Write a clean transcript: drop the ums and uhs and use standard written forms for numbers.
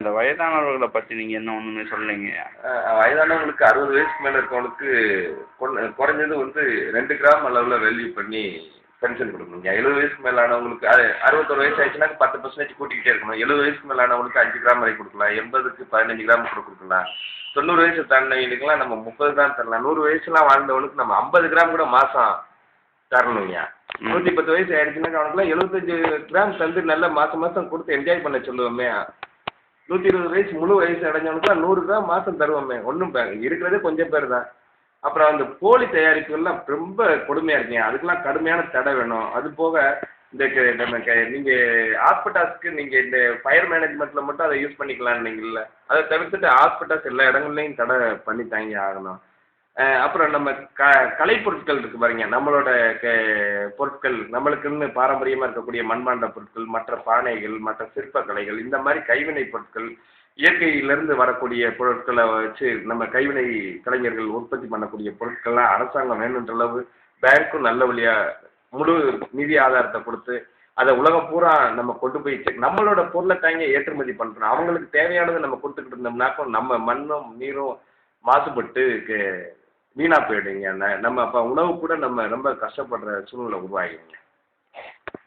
இந்த வயதானவர்களை பற்றி நீங்கள் என்ன ஒன்றுமே சொல்லலைங்க. வயதானவங்களுக்கு 60 வயசுக்கு மேலே இருக்கவங்களுக்கு குறைஞ்சது வந்து 2 கிராம் அளவில் வேல்யூ பண்ணி பென்ஷன் கொடுக்கணுங்க. 70 வயசுக்கு மேலானவங்களுக்கு 61 வயசு ஆயிடுச்சுன்னா 10% கூட்டிக்கிட்டே இருக்கணும். 70 வயசுக்கு மேலானவங்களுக்கு 5 கிராம் வரை கொடுக்கலாம். 80க்கு 15 கிராம் கூட கொடுக்கலாம். 90 வயசு தாண்டினவங்களுக்குலாம் நம்ம 30 கிராம் தரலாம். 100 வயசுலாம் வாழ்ந்தவனுக்கு நம்ம 50 கிராம் கூட மாதம் தரணுங்க. 110 வயசு ஆயிடுச்சுன்னா அவனுக்குலாம் 75 கிராம் தந்து நல்ல மாதம் கொடுத்து என்ஜாய் பண்ண சொல்லுவோமே. 120 வயசு முழு வயசு அடைஞ்சவனுக்குலாம் 100 கிராம் மாதம் தருவோமே. ஒன்றும் இருக்கிறதே கொஞ்சம் பேர் தான். அப்புறம் அந்த போலி தயாரிப்புகள்லாம் ரொம்ப கொடுமையாக இருக்குங்க. அதுக்கெல்லாம் கடுமையான தடை வேணும். அது போக இந்த நீங்கள் ஹாஸ்பிட்டால்ஸ்க்கு நீங்கள் இந்த ஃபயர் மேனேஜ்மெண்ட்டில் மட்டும் அதை யூஸ் பண்ணிக்கலான்னீங்கல்ல, அதை தவிர்த்துட்டு ஹாஸ்பிட்டால்ஸ் எல்லா இடங்கள்லையும் தடை பண்ணி தாங்கி ஆகணும். அப்புறம் நம்ம கலைப்பொருட்கள் இருக்குது பாருங்க, நம்மளோட பொருட்கள், நம்மளுக்குன்னு பாரம்பரியமாக இருக்கக்கூடிய மண்பாண்ட பொருட்கள், மற்ற பானைகள், மற்ற சிற்பக்கலைகள், இந்த மாதிரி கைவினை பொருட்கள், இயற்கையிலேருந்து வரக்கூடிய பொருட்களை வச்சு நம்ம கைவினை கலைஞர்கள் உற்பத்தி பண்ணக்கூடிய பொருட்கள்லாம் அரசாங்கம் வேணுன்ற அளவு பேங்க்கும் நல்ல வழியாக முழு நிதி ஆதாரத்தை கொடுத்து அதை உலகம் பூரா நம்ம கொண்டு போய் நம்மளோட பொருளை தாங்க ஏற்றுமதி பண்ணுறோம். அவங்களுக்கு தேவையானதை நம்ம கொடுத்துக்கிட்டு இருந்தோம்னாக்கும் நம்ம மண்ணும் நீரும் மாசுபட்டு வீணாக போயிடுங்க. நம்ம அப்போ உணவு கூட நம்ம ரொம்ப கஷ்டப்படுற சூழ்நிலை உருவாகிடுங்க.